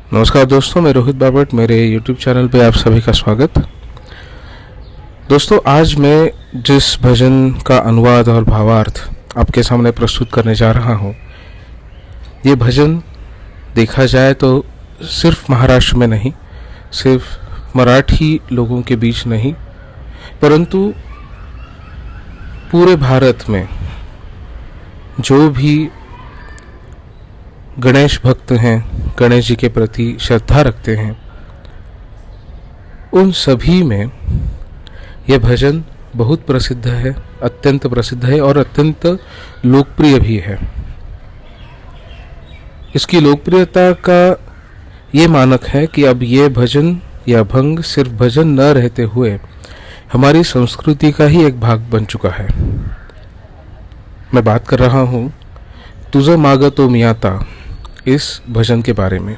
नमस्कार दोस्तों, मैं रोहित बाबट, मेरे YouTube चैनल पे आप सभी का स्वागत। दोस्तों, आज मैं जिस भजन का अनुवाद और भावार्थ आपके सामने प्रस्तुत करने जा रहा हूँ, ये भजन देखा जाए तो सिर्फ महाराष्ट्र में नहीं, सिर्फ मराठी लोगों के बीच नहीं, परंतु पूरे भारत में जो भी गणेश भक्त हैं, गणेश जी के प्रति श्रद्धा रखते हैं, उन सभी में यह भजन बहुत प्रसिद्ध है, अत्यंत प्रसिद्ध है और अत्यंत लोकप्रिय भी है। इसकी लोकप्रियता का ये मानक है कि अब ये भजन या भंग सिर्फ भजन न रहते हुए हमारी संस्कृति का ही एक भाग बन चुका है। मैं बात कर रहा हूँ तुझं मागतो मी आता इस भजन के बारे में।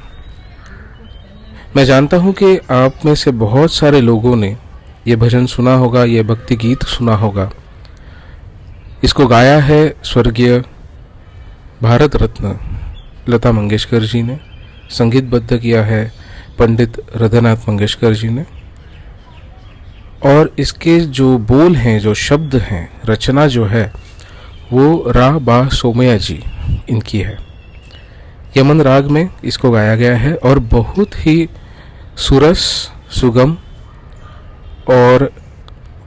मैं जानता हूं कि आप में से बहुत सारे लोगों ने यह भजन सुना होगा, यह भक्ति गीत सुना होगा। इसको गाया है स्वर्गीय भारत रत्न लता मंगेशकर जी ने, संगीतबद्ध किया है पंडित हृदयनाथ मंगेशकर जी ने, और इसके जो बोल हैं, जो शब्द हैं, रचना जो है वो रा बा सोमया जी इनकी है। यमन राग में इसको गाया गया है और बहुत ही सुरस, सुगम और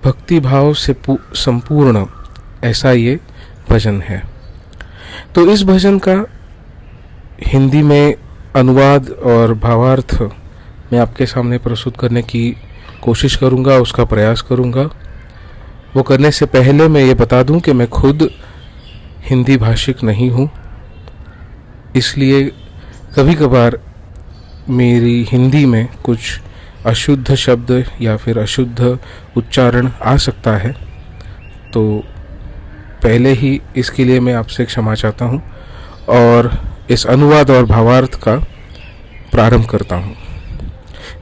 भक्ति भाव से संपूर्ण ऐसा ये भजन है। तो इस भजन का हिंदी में अनुवाद और भावार्थ मैं आपके सामने प्रस्तुत करने की कोशिश करूँगा, उसका प्रयास करूँगा। वो करने से पहले मैं ये बता दूं कि मैं खुद हिंदी भाषिक नहीं हूँ, इसलिए कभी कभार मेरी हिंदी में कुछ अशुद्ध शब्द या फिर अशुद्ध उच्चारण आ सकता है, तो पहले ही इसके लिए मैं आपसे क्षमा चाहता हूँ और इस अनुवाद और भावार्थ का प्रारंभ करता हूँ।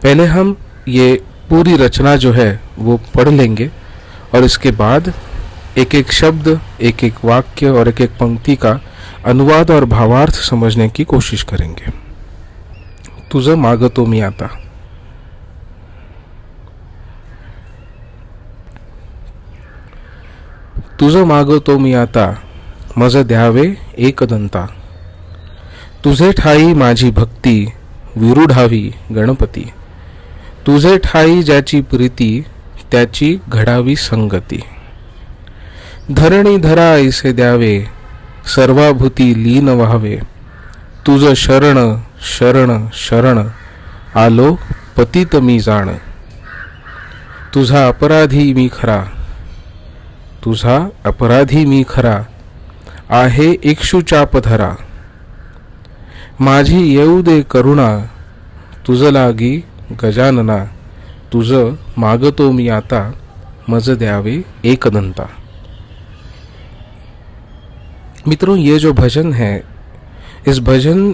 पहले हम ये पूरी रचना जो है वो पढ़ लेंगे और इसके बाद एक एक शब्द, एक एक वाक्य और एक एक पंक्ति का अनुवाद और भावार्थ समझने की कोशिश करेंगे। तुझं मागतो मी आता। तुझं मागतो मी आता, मज द्यावे एकदंता। तुझे ठाई माझी भक्ती, विरुढावी गणपती। तुझे ठाई ज्याची प्रीती, त्याची घडावी संगती। धरणी धरा ऐसे द्यावे, सर्वाभूती लीन व्हावे। तुझ शरण शरण शरण, आलो पतित मी जाण। तुझा अपराधी मी खरा, तुझा अपराधी मी खरा। आहे इक्षुचा पधरा, माझी येऊ दे करुणा। तुझ लागी गजानना, तुझ मागतो मी आता, मज द्यावे एकदंता। मित्रों, ये जो भजन है, इस भजन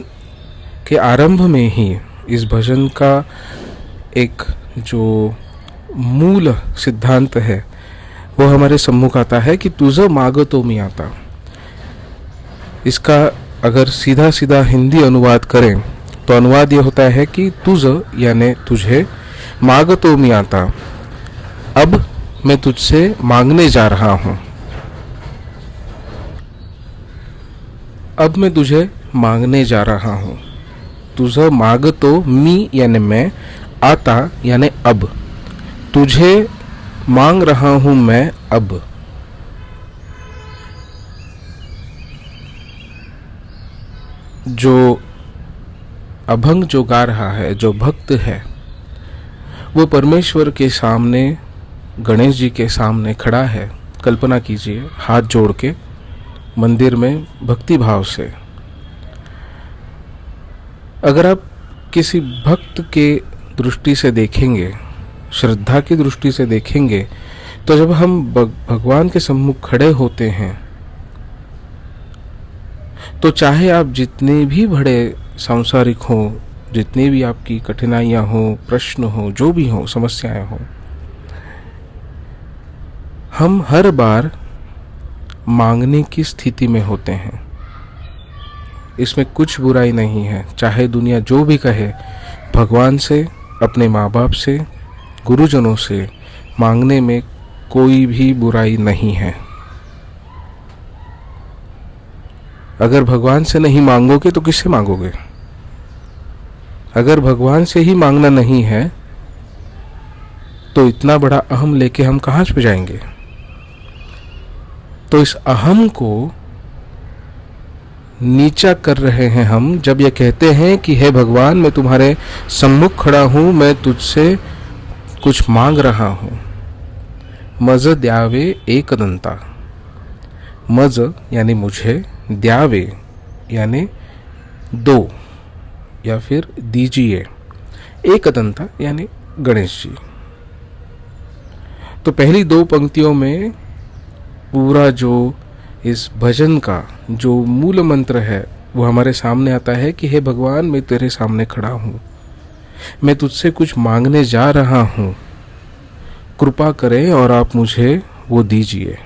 के आरंभ में ही इस भजन का एक जो मूल सिद्धांत है वो हमारे सम्मुख आता है कि तुझं मागतो मी आता। इसका अगर सीधा सीधा हिंदी अनुवाद करें तो अनुवाद ये होता है कि तुझ यानी तुझे, मागतो मी आता, अब मैं तुझसे मांगने जा रहा हूँ। अब मैं तुझे मांगने जा रहा हूँ। तुझं मागतो मी यानी मैं, आता यानी अब, तुझे मांग रहा हूँ मैं अब। जो अभंग जो गा रहा है, जो भक्त है, वो परमेश्वर के सामने, गणेश जी के सामने खड़ा है। कल्पना कीजिए, हाथ जोड़ के मंदिर में भक्ति भाव से। अगर आप किसी भक्त के दृष्टि से देखेंगे, श्रद्धा की दृष्टि से देखेंगे, तो जब हम भगवान के सम्मुख खड़े होते हैं तो चाहे आप जितने भी बड़े सांसारिक हो, जितनी भी आपकी कठिनाइयां हो, प्रश्न हो, जो भी हो, समस्याएं हो, हम हर बार मांगने की स्थिति में होते हैं। इसमें कुछ बुराई नहीं है। चाहे दुनिया जो भी कहे, भगवान से, अपने माँ बाप से, गुरुजनों से मांगने में कोई भी बुराई नहीं है। अगर भगवान से नहीं मांगोगे तो किससे मांगोगे? अगर भगवान से ही मांगना नहीं है तो इतना बड़ा अहम लेके हम कहाँ पे जाएंगे? तो इस अहम को नीचा कर रहे हैं हम जब ये कहते हैं कि हे भगवान, मैं तुम्हारे सम्मुख खड़ा हूं, मैं तुझसे कुछ मांग रहा हूं। मज द्यावे एक दंता। मज यानी मुझे, द्यावे यानी दो या फिर दीजिए, एक दंता यानी गणेश जी। तो पहली दो पंक्तियों में पूरा जो इस भजन का जो मूल मंत्र है वो हमारे सामने आता है कि हे भगवान, मैं तेरे सामने खड़ा हूँ, मैं तुझसे कुछ मांगने जा रहा हूँ, कृपा करें और आप मुझे वो दीजिए।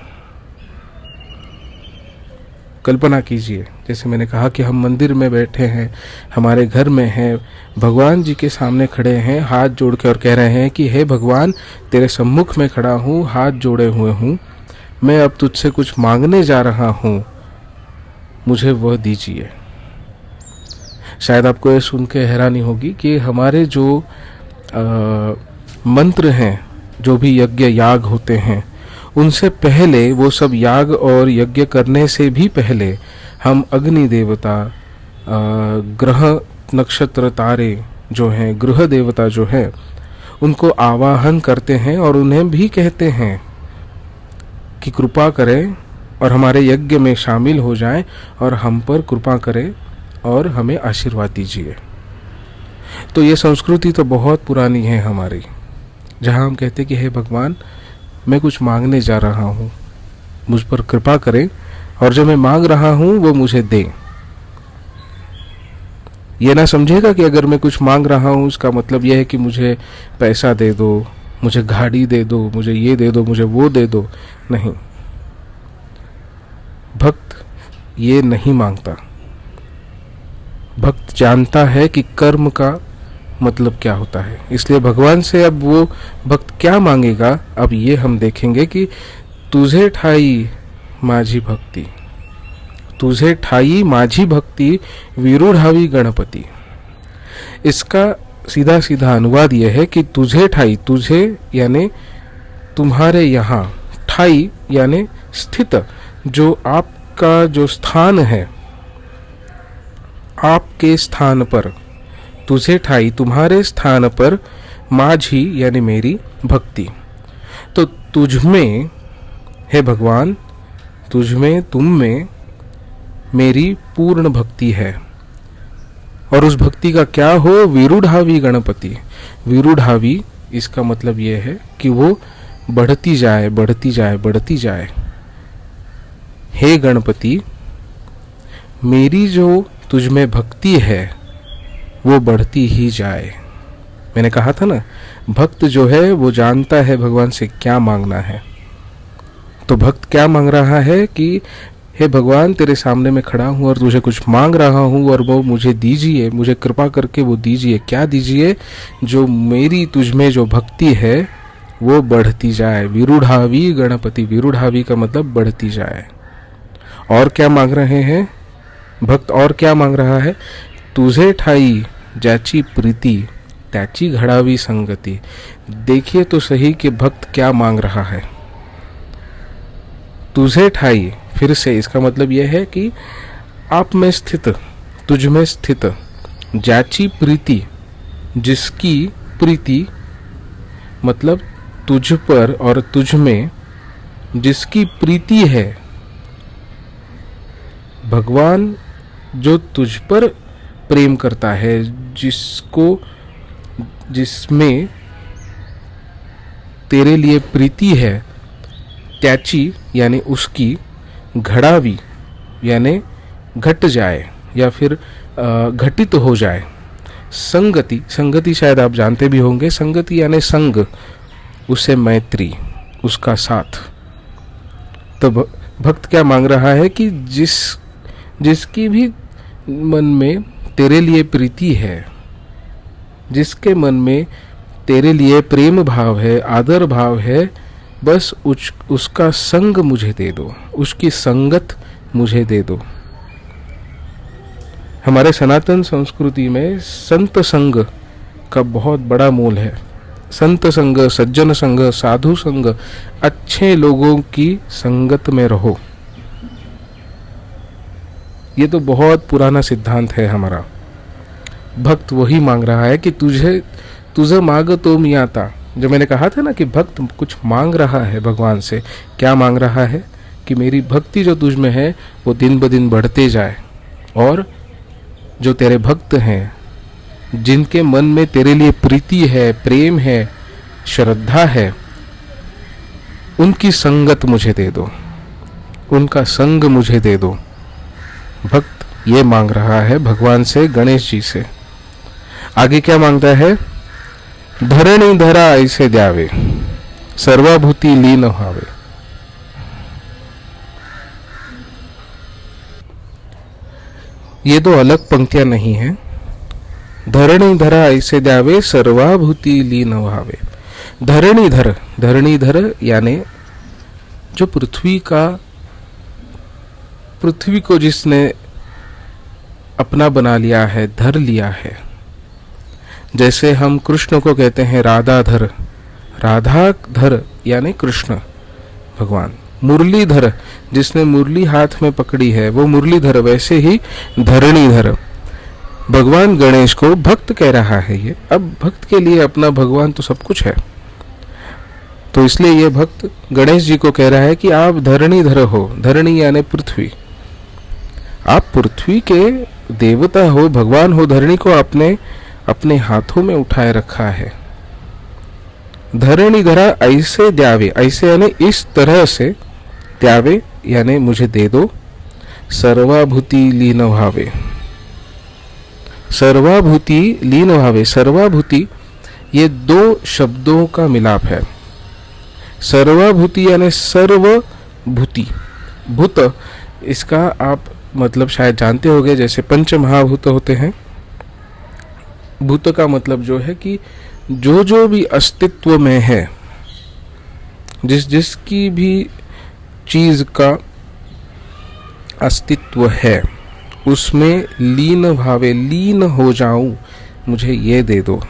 कल्पना कीजिए, जैसे मैंने कहा कि हम मंदिर में बैठे हैं, हमारे घर में हैं, भगवान जी के सामने खड़े हैं हाथ जोड़ के और कह रहे हैं कि हे भगवान, तेरे सम्मुख में खड़ा हूँ, हाथ जोड़े हुए हूँ, मैं अब तुझसे कुछ मांगने जा रहा हूँ, मुझे वह दीजिए। शायद आपको ये सुन के हैरानी होगी कि हमारे जो मंत्र हैं, जो भी यज्ञ याग होते हैं, उनसे पहले, वो सब याग और यज्ञ करने से भी पहले हम अग्नि देवता, ग्रह नक्षत्र तारे जो हैं, ग्रह देवता जो है, उनको आवाहन करते हैं और उन्हें भी कहते हैं कि कृपा करें और हमारे यज्ञ में शामिल हो जाएं और हम पर कृपा करें और हमें आशीर्वाद दीजिए। तो ये संस्कृति तो बहुत पुरानी है हमारी, जहाँ हम कहते कि हे भगवान, मैं कुछ मांगने जा रहा हूँ, मुझ पर कृपा करें और जो मैं मांग रहा हूँ वो मुझे दें। ये ना समझेगा कि अगर मैं कुछ मांग रहा हूँ उसका मतलब यह है कि मुझे पैसा दे दो, मुझे गाड़ी दे दो, मुझे ये दे दो, मुझे वो दे दो। नहीं, भक्त ये नहीं मांगता। भक्त जानता है कि कर्म का मतलब क्या होता है, इसलिए भगवान से अब वो भक्त क्या मांगेगा, अब ये हम देखेंगे कि तुझे ठाई माझी भक्ति, तुझे ठाई माझी भक्ति विरूढ़ावी गणपति। इसका सीधा सीधा अनुवाद यह है कि तुझे ठाई, तुझे यानी तुम्हारे यहाँ, ठाई यानी स्थित, जो आपका जो स्थान है, आपके स्थान पर, तुझे ठाई तुम्हारे स्थान पर, माझी यानी मेरी भक्ति। तो तुझ में, हे भगवान, तुझ में, तुम में मेरी पूर्ण भक्ति है। और उस भक्ति का क्या हो? विरूढ़ावी गणपति। विरूढ़ावी इसका मतलब यह है कि वो बढ़ती जाए, बढ़ती जाए, बढ़ती जाए। हे गणपति, मेरी जो तुझ में भक्ति है वो बढ़ती ही जाए। मैंने कहा था ना, भक्त जो है वो जानता है भगवान से क्या मांगना है। तो भक्त क्या मांग रहा है कि हे भगवान, तेरे सामने मैं खड़ा हूँ और तुझे कुछ मांग रहा हूँ और वो मुझे दीजिए, मुझे कृपा करके वो दीजिए। क्या दीजिए? जो मेरी तुझ में जो भक्ति है वो बढ़ती जाए। विरूढ़ावी गणपति, विरूढ़ावी का मतलब बढ़ती जाए। और क्या मांग रहे हैं भक्त? और क्या मांग रहा है? तुझे ठाई ज्याची प्रीति त्याची घड़ावी संगति। देखिए तो सही कि भक्त क्या मांग रहा है। तुझे ठाई, फिर से इसका मतलब यह है कि आप में स्थित, तुझ में स्थित, ज्याची प्रीति, जिसकी प्रीति मतलब तुझ पर और तुझ में जिसकी प्रीति है। भगवान जो तुझ पर प्रेम करता है, जिसको, जिसमें तेरे लिए प्रीति है, त्याची यानी उसकी, घड़ावी यानी घट जाए या फिर घटित हो जाए। संगति, संगति शायद आप जानते भी होंगे, संगति यानी संग, उससे मैत्री, उसका साथ। तो भक्त क्या मांग रहा है कि जिसकी भी मन में तेरे लिए प्रीति है, जिसके मन में तेरे लिए प्रेम भाव है, आदर भाव है, बस उसका संग मुझे दे दो, उसकी संगत मुझे दे दो। हमारे सनातन संस्कृति में संत संग का बहुत बड़ा मोल है। संत संग, सज्जन संग, साधु संग, अच्छे लोगों की संगत में रहो। ये तो बहुत पुराना सिद्धांत है हमारा। भक्त वही मांग रहा है कि तुझे मांग तो मियाता। जो मैंने कहा था ना कि भक्त कुछ मांग रहा है भगवान से। क्या मांग रहा है? कि मेरी भक्ति जो तुझ में है वो दिन ब दिन बढ़ते जाए, और जो तेरे भक्त हैं, जिनके मन में तेरे लिए प्रीति है, प्रेम है, श्रद्धा है, उनकी संगत मुझे दे दो, उनका संग मुझे दे दो। भक्त ये मांग रहा है भगवान से, गणेश जी से। आगे क्या मांगता है? धरणी धरा ऐसे द्यावे, सर्वभूति लीन भावे। ये दो अलग पंक्तियां नहीं है। धरणी धरा ऐसे द्यावे, सर्वभूति लीन भावे। धरणीधर, धरणीधर यानी जो पृथ्वी को जिसने अपना बना लिया है, धर लिया है। जैसे हम कृष्ण को कहते हैं राधाधर, राधाधर यानी कृष्ण भगवान। मुरलीधर, जिसने मुरली हाथ में पकड़ी है वो मुरलीधर, वैसे ही धरणीधर भगवान गणेश को भक्त कह रहा है। ये अब भक्त के लिए अपना भगवान तो सब कुछ है, तो इसलिए ये भक्त गणेश जी को कह रहा है कि आप धरणीधर हो। धरणी यानी पृथ्वी, आप पृथ्वी के देवता हो, भगवान हो। धरणी को आपने अपने हाथों में उठाए रखा है। धरणी धरा ऐसे द्यावे, ऐसे यानी इस तरह से, द्यावे यानी मुझे दे दो। सर्वभूति लीन भावे, सर्वभूति लीन भावे। सर्वभूति ये दो शब्दों का मिलाप है। सर्वभूति यानी सर्वभूति। भूत, इसका आप मतलब शायद जानते होंगे, जैसे पंच महाभूत होते हैं। भूत का मतलब जो है कि जो भी अस्तित्व में है, जिसकी भी चीज का अस्तित्व है, उसमें लीन भावे, लीन हो जाऊं, मुझे ये दे दो।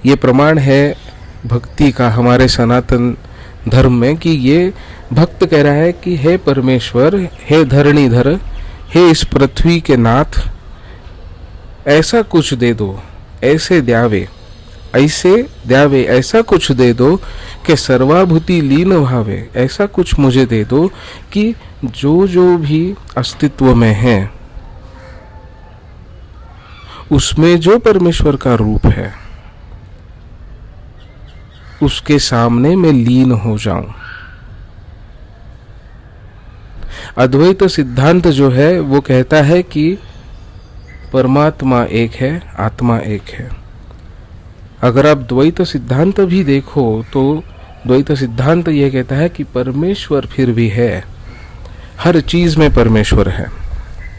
ये प्रमाण है भक्ति का हमारे सनातन धर्म में, कि ये भक्त कह रहा है कि हे परमेश्वर, हे धरणीधर, हे इस पृथ्वी के नाथ, ऐसा कुछ दे दो, ऐसे द्यावे, ऐसे द्यावे, ऐसा कुछ दे दो कि सर्वभूति लीन भावे। ऐसा कुछ मुझे दे दो कि जो भी अस्तित्व में है, उसमें जो परमेश्वर का रूप है, उसके सामने मैं लीन हो जाऊं। अद्वैत सिद्धांत जो है वो कहता है कि परमात्मा एक है, आत्मा एक है। अगर आप द्वैत सिद्धांत भी देखो तो द्वैत सिद्धांत यह कहता है कि परमेश्वर फिर भी है, हर चीज में परमेश्वर है,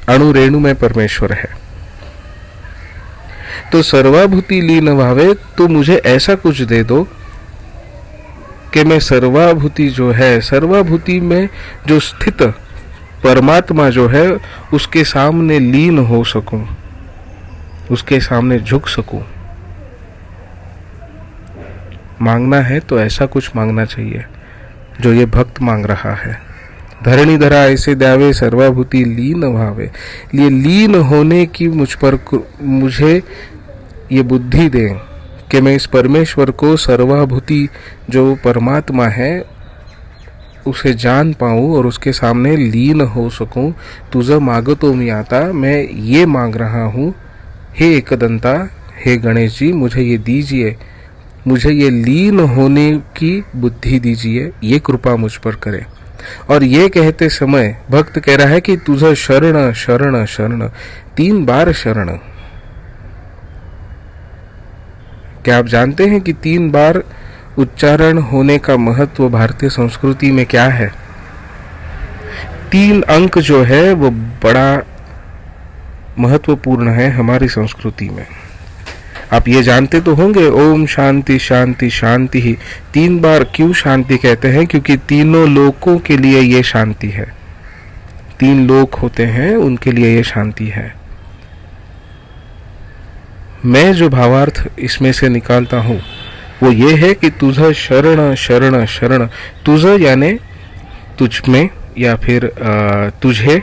अणु रेणु में परमेश्वर है। तो सर्वभूति लीन भावे, तो मुझे ऐसा कुछ दे दो कि मैं सर्वभूति जो है, सर्वभूति में जो स्थित परमात्मा जो है, उसके सामने लीन हो सकूं, उसके सामने झुक सकूं। मांगना है तो ऐसा कुछ मांगना चाहिए जो ये भक्त मांग रहा है। धरणी धरा ऐसे द्यावे, सर्वभूति लीन भावे। ये लीन होने की मुझे ये बुद्धि दें कि मैं इस परमेश्वर को, सर्वभूति जो परमात्मा है, उसे जान पाऊं और उसके सामने लीन हो सकूं। तुझे मांगतो मी आता, मैं ये मांग रहा हूं, हे एकदंता, हे गणेश जी, मुझे ये दीजिए, मुझे ये लीन होने की बुद्धि दीजिए, ये कृपा मुझ पर करें। और ये कहते समय भक्त कह रहा है कि तुझे शरण शरण शरण, 3 बार शरण। क्या आप जानते हैं कि 3 बार उच्चारण होने का महत्व भारतीय संस्कृति में क्या है? 3 अंक जो है वो बड़ा महत्वपूर्ण है हमारी संस्कृति में। आप ये जानते तो होंगे, ओम शांति शांति शांति ही 3 बार क्यों शांति कहते हैं? क्योंकि तीनों लोकों के लिए ये शांति है। 3 लोक होते हैं, उनके लिए ये शांति है। मैं जो भावार्थ इसमें से निकालता हूं वो ये है कि तुझ शरण शरण शरण, तुझ यानी तुझ में या फिर तुझे,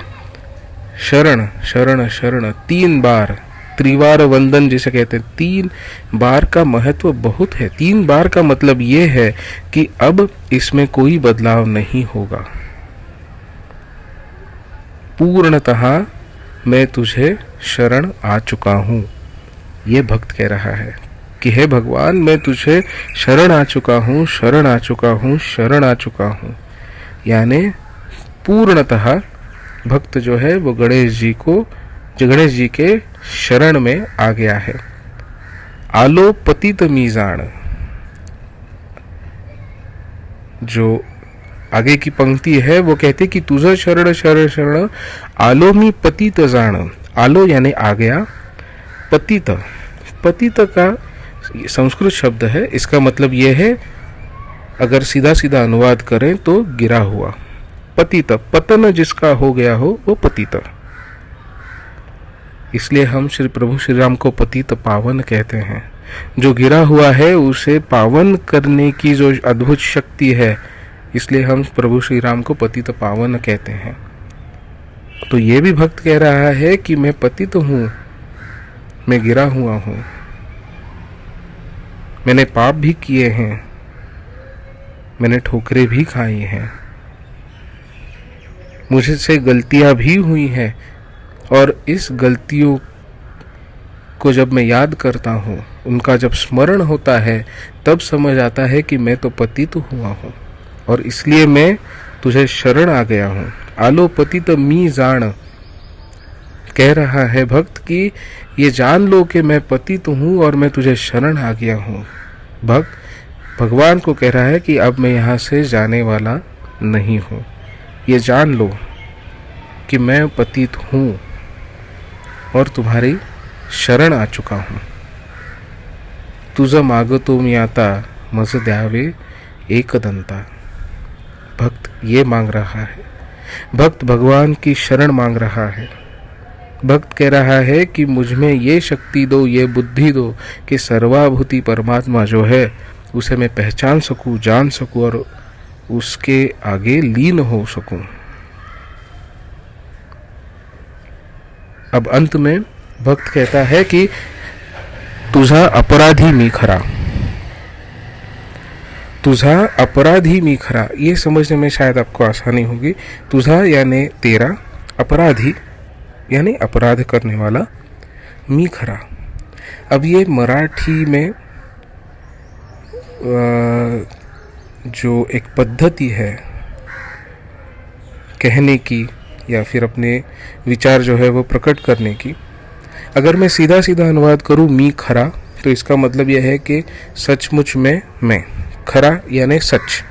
शरण शरण शरण 3 बार, त्रिवार वंदन जिसे कहते हैं, 3 बार का महत्व बहुत है। 3 बार का मतलब ये है कि अब इसमें कोई बदलाव नहीं होगा। पूर्णतः मैं तुझे शरण आ चुका हूं, ये भक्त कह रहा है कि हे भगवान, मैं तुझे शरण आ चुका हूं, शरण आ चुका हूं, शरण आ चुका हूं। यानी पूर्णतः भक्त जो है वो गणेश जी के शरण में आ गया है। आलो पतित मीजान, जो आगे की पंक्ति है वो कहती कि तुझ शरण शरण शरण आलो मी पतित जान। आलो यानी आ गया, पतित, पतित का संस्कृत शब्द है। इसका मतलब यह है, अगर सीधा सीधा अनुवाद करें तो गिरा हुआ। पतित, पतन जिसका हो गया हो वो पतित। इसलिए हम श्री प्रभु श्री राम को पतित पावन कहते हैं। जो गिरा हुआ है उसे पावन करने की जो अद्भुत शक्ति है, इसलिए हम प्रभु श्री राम को पतित पावन कहते हैं। तो ये भी भक्त कह रहा है कि मैं पतित हूं, मैं गिरा हुआ हूं, मैंने पाप भी किए हैं, मैंने ठोकरें भी खाई हैं, मुझसे गलतियां भी हुई हैं, और इस गलतियों को जब मैं याद करता हूँ, उनका जब स्मरण होता है, तब समझ आता है कि मैं तो पतित हुआ हूँ और इसलिए मैं तुझे शरण आ गया हूँ। आलो पतित मी जान, कह रहा है भक्त कि ये जान लो कि मैं पतित हूँ और मैं तुझे शरण आ गया हूँ। भक्त भगवान को कह रहा है कि अब मैं यहाँ से जाने वाला नहीं हूँ। ये जान लो कि मैं पतित हूँ और तुम्हारी शरण आ चुका हूँ। तुझ मागतो मी आता मज द्यावे एकदंता। भक्त ये मांग रहा है, भक्त भगवान की शरण मांग रहा है। भक्त कह रहा है कि मुझ में ये शक्ति दो, ये बुद्धि दो कि सर्वाभूति परमात्मा जो है उसे मैं पहचान सकूं, जान सकूं और उसके आगे लीन हो सकूं। अब अंत में भक्त कहता है कि तुझा अपराधी मी खरा। तुझा अपराधी मी खरा, ये समझने में शायद आपको आसानी होगी। तुझा यानी तेरा, अपराधी यानी अपराध करने वाला, मी खरा। अब ये मराठी में जो एक पद्धति है कहने की या फिर अपने विचार जो है वो प्रकट करने की, अगर मैं सीधा सीधा अनुवाद करूं मी खरा, तो इसका मतलब यह है कि सचमुच में मैं, खरा यानी सच।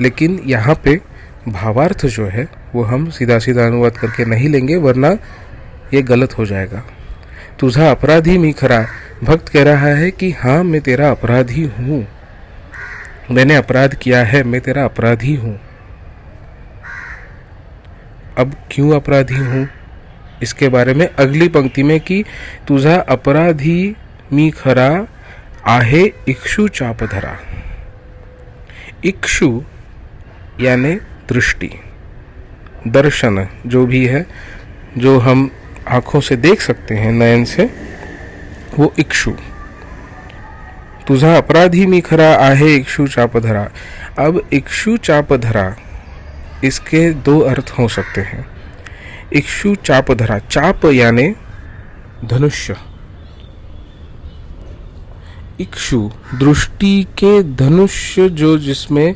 लेकिन यहाँ पे भावार्थ जो है वो हम सीधा सीधा अनुवाद करके नहीं लेंगे, वरना ये गलत हो जाएगा। तुझा अपराधी मी खरा, भक्त कह रहा है कि हाँ मैं तेरा अपराधी हूँ, मैंने अपराध किया है, मैं तेरा अपराधी हूँ। अब क्यों अपराधी हूँ इसके बारे में अगली पंक्ति में कि तुझा अपराधी मी खरा आहे इक्षु चापधरा। इक्षु यानी दृष्टि, दर्शन जो भी है, जो हम आंखों से देख सकते हैं, नयन से, वो इक्षु। तुझा अपराधी मी खरा आहे इक्षु चापधरा। अब इक्षु चापधरा, इसके 2 अर्थ हो सकते हैं। इक्षु चापधरा, चाप यानी धनुष्य, इक्षु दृष्टि के धनुष्य जो जिसमें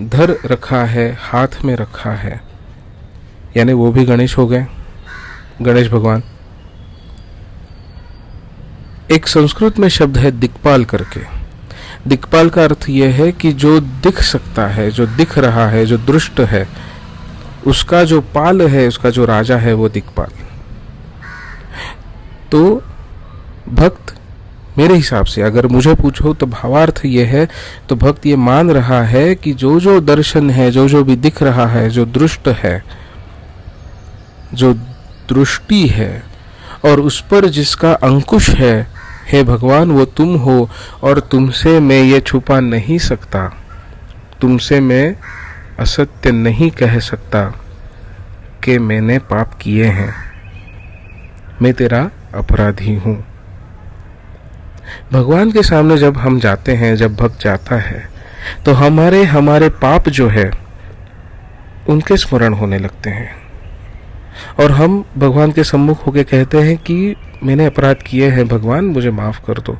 धर रखा है, हाथ में रखा है, यानी वो भी गणेश हो गए, गणेश भगवान। एक संस्कृत में शब्द है दिक्पाल करके। दिक्पाल का अर्थ यह है कि जो दिख सकता है, जो दिख रहा है, जो दृष्ट है, उसका जो पाल है, उसका जो राजा है वो दिक्पाल। तो भक्त मेरे हिसाब से अगर मुझे पूछो तो भावार्थ ये है, तो भक्त ये मान रहा है कि जो जो दर्शन है, जो जो भी दिख रहा है, जो दृष्ट है, जो दृष्टि है, और उस पर जिसका अंकुश है, हे भगवान वो तुम हो, और तुमसे मैं ये छुपा नहीं सकता, तुमसे मैं असत्य नहीं कह सकता कि मैंने पाप किए हैं, मैं तेरा अपराधी हूँ। भगवान के सामने जब हम जाते हैं, जब भक्त जाता है, तो हमारे पाप जो है उनके स्मरण होने लगते हैं, और हम भगवान के सम्मुख होकर कहते हैं कि मैंने अपराध किए हैं, भगवान मुझे माफ कर दो,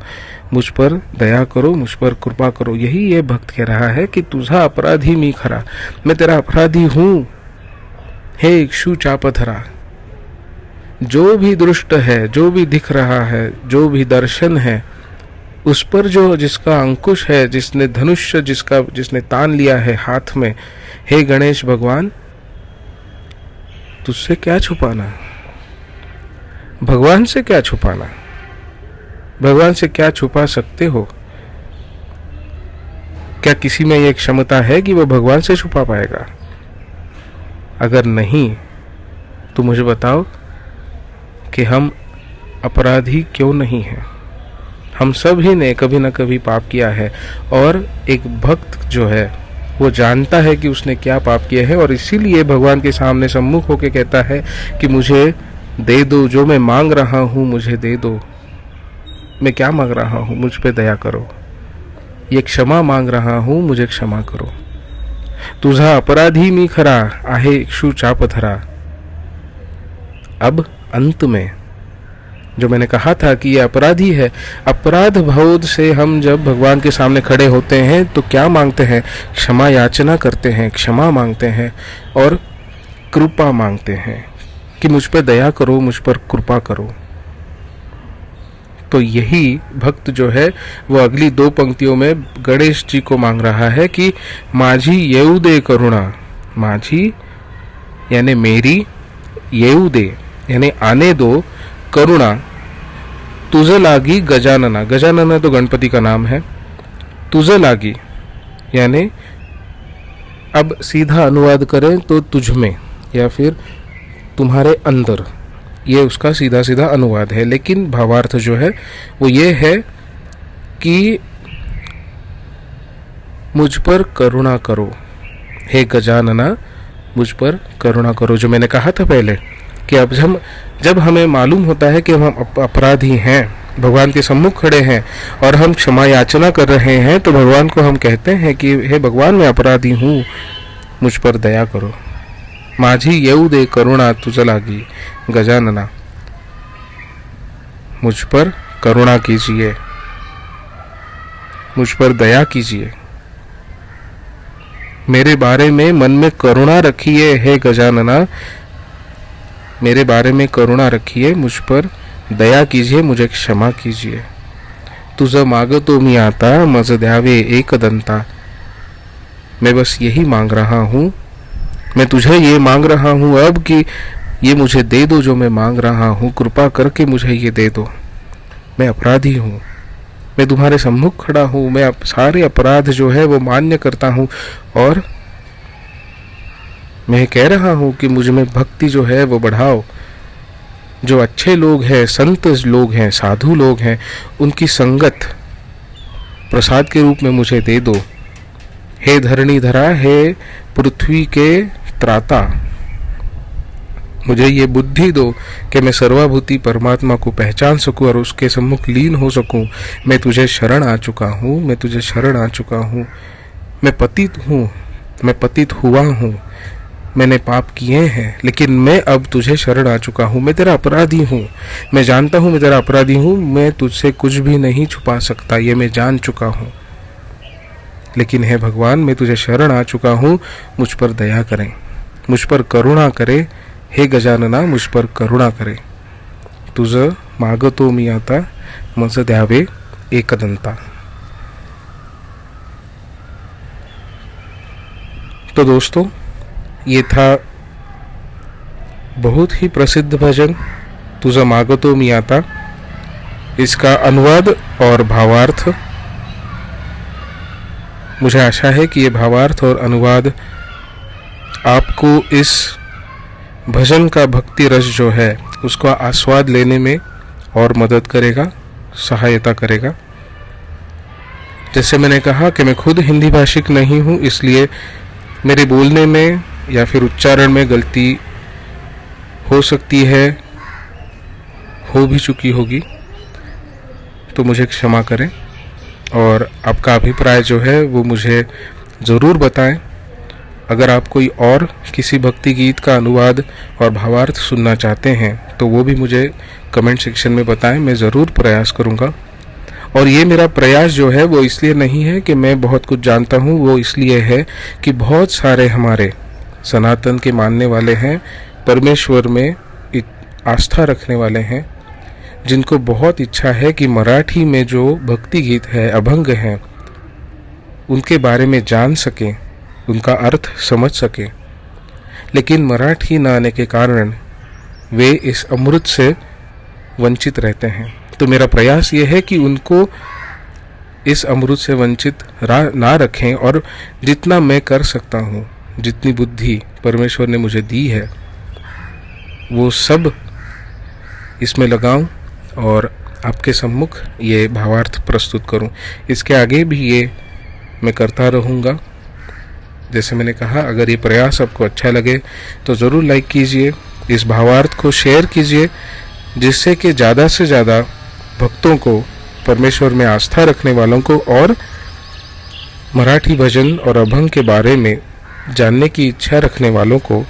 मुझ पर दया करो, मुझ पर कृपा करो। यही ये भक्त कह रहा है कि तुझा अपराधी मी खरा, मैं तेरा अपराधी हूँ, हे इक्षु चापधरा। जो भी दृष्ट है, जो भी दिख रहा है, जो भी दर्शन है, उस पर जो जिसका अंकुश है, जिसने धनुष्य जिसने तान लिया है हाथ में, हे गणेश भगवान तुझसे क्या छुपाना, भगवान से क्या छुपाना, भगवान से क्या छुपा सकते हो? क्या किसी में ये क्षमता है कि वो भगवान से छुपा पाएगा? अगर नहीं तो मुझे बताओ कि हम अपराधी क्यों नहीं हैं? हम सभी ने कभी ना कभी पाप किया है, और एक भक्त जो है वो जानता है कि उसने क्या पाप किया है, और इसीलिए भगवान के सामने सम्मुख होकर कहता है कि मुझे दे दो, जो मैं मांग रहा हूँ मुझे दे दो। मैं क्या मांग रहा हूँ? मुझ पे दया करो। ये क्षमा मांग रहा हूँ, मुझे क्षमा करो। तुझा अपराधी मी खरा, आहे इक्षु चापधरा। अब अंत में जो मैंने कहा था कि ये अपराधी है, अपराध बोध से हम जब भगवान के सामने खड़े होते हैं तो क्या मांगते हैं? क्षमा याचना करते हैं, क्षमा मांगते हैं और कृपा मांगते हैं कि मुझ पर दया करो, मुझ पर कृपा करो। तो यही भक्त जो है वो अगली दो पंक्तियों में गणेश जी को मांग रहा है कि माझी येऊ दे करुणा। माझी यानी मेरी, येऊ दे यानी आने दो, करुणा तुझ लागी गजानना। गजानना तो गणपति का नाम है। तुझ लागी यानी अब सीधा अनुवाद करें तो तुझ में या फिर तुम्हारे अंदर, ये उसका सीधा सीधा अनुवाद है। लेकिन भावार्थ जो है वो ये है कि मुझ पर करुणा करो, हे गजानना मुझ पर करुणा करो। जो मैंने कहा था पहले कि अब जब हमें मालूम होता है कि हम अपराधी हैं, भगवान के सम्मुख खड़े हैं और हम क्षमा याचना कर रहे हैं, तो भगवान को हम कहते हैं कि हे भगवान मैं अपराधी हूँ, मुझ पर दया करो। माझी येऊ दे करुणा तुझ लागी गजानना। मुझ पर करुणा कीजिए, मुझ पर दया कीजिए, मेरे बारे में मन में करुणा रखिए हे गजानना, मेरे बारे में करुणा रखिए, मुझ पर दया कीजिए, मुझे क्षमा कीजिए। तुझ मागतो मी आता मज द्यावे एक दंता। मैं बस यही मांग रहा हूँ, मैं तुझे ये मांग रहा हूँ अब कि ये मुझे दे दो जो मैं मांग रहा हूँ, कृपा करके मुझे ये दे दो। मैं अपराधी हूँ, मैं तुम्हारे सम्मुख खड़ा हूँ, मैं सारे अपराध जो है वो मान्य करता हूँ और मैं कह रहा हूँ कि मुझ में भक्ति जो है वो बढ़ाओ। जो अच्छे लोग हैं, संत लोग हैं, साधु लोग हैं, उनकी संगत प्रसाद के रूप में मुझे दे दो। हे धरणी धरा, हे पृथ्वी के त्राता, मुझे ये बुद्धि दो कि मैं सर्वभूति परमात्मा को पहचान सकूं और उसके सम्मुख लीन हो सकूं। मैं तुझे शरण आ चुका हूँ, मैं तुझे शरण आ चुका हूँ। मैं पतित हूँ, मैं पतित हुआ हूँ, मैंने पाप किए हैं, लेकिन मैं अब तुझे शरण आ चुका हूँ। मैं तेरा अपराधी हूँ, मैं जानता हूँ मैं तेरा अपराधी हूँ, मैं तुझसे कुछ भी नहीं छुपा सकता, ये मैं जान चुका हूँ। लेकिन हे भगवान मैं तुझे शरण आ चुका हूँ, मुझ पर दया करें, मुझ पर करुणा करे। हे गजानना मुझ पर करुणा करे। तुझ मागतो मी आता मज द्यावे एकदंता। तो दोस्तों ये था बहुत ही प्रसिद्ध भजन तुझा मागतो मी आता, इसका अनुवाद और भावार्थ, मुझे आशा है कि ये भावार्थ और अनुवाद आपको इस भजन का भक्ति रस जो है उसका आस्वाद लेने में और मदद करेगा, सहायता करेगा। जैसे मैंने कहा कि मैं खुद हिंदी भाषिक नहीं हूँ, इसलिए मेरे बोलने में या फिर उच्चारण में गलती हो सकती है, हो भी चुकी होगी, तो मुझे क्षमा करें। और आपका अभिप्राय जो है वो मुझे ज़रूर बताएं। अगर आप कोई और किसी भक्ति गीत का अनुवाद और भावार्थ सुनना चाहते हैं तो वो भी मुझे कमेंट सेक्शन में बताएं, मैं ज़रूर प्रयास करूँगा। और ये मेरा प्रयास जो है वो इसलिए नहीं है कि मैं बहुत कुछ जानता हूँ, वो इसलिए है कि बहुत सारे हमारे सनातन के मानने वाले हैं, परमेश्वर में आस्था रखने वाले हैं, जिनको बहुत इच्छा है कि मराठी में जो भक्ति गीत है, अभंग हैं, उनके बारे में जान सकें, उनका अर्थ समझ सकें। लेकिन मराठी न आने के कारण वे इस अमृत से वंचित रहते हैं। तो मेरा प्रयास ये है कि उनको इस अमृत से वंचित ना रखें और जितना मैं कर सकता हूँ, जितनी बुद्धि परमेश्वर ने मुझे दी है, वो सब इसमें लगाऊं और आपके सम्मुख ये भावार्थ प्रस्तुत करूं। इसके आगे भी ये मैं करता रहूँगा। जैसे मैंने कहा, अगर ये प्रयास आपको अच्छा लगे तो ज़रूर लाइक कीजिए, इस भावार्थ को शेयर कीजिए, जिससे कि ज़्यादा से ज़्यादा भक्तों को, परमेश्वर में आस्था रखने वालों को और मराठी भजन और अभंग के बारे में जानने की इच्छा रखने वालों को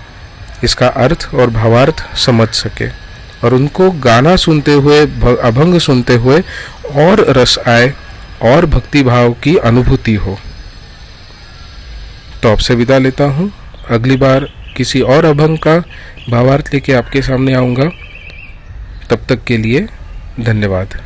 इसका अर्थ और भावार्थ समझ सके और उनको गाना सुनते हुए, अभंग सुनते हुए और रस आए और भक्ति भाव की अनुभूति हो। तो आपसे विदा लेता हूँ। अगली बार किसी और अभंग का भावार्थ लेके आपके सामने आऊँगा। तब तक के लिए धन्यवाद।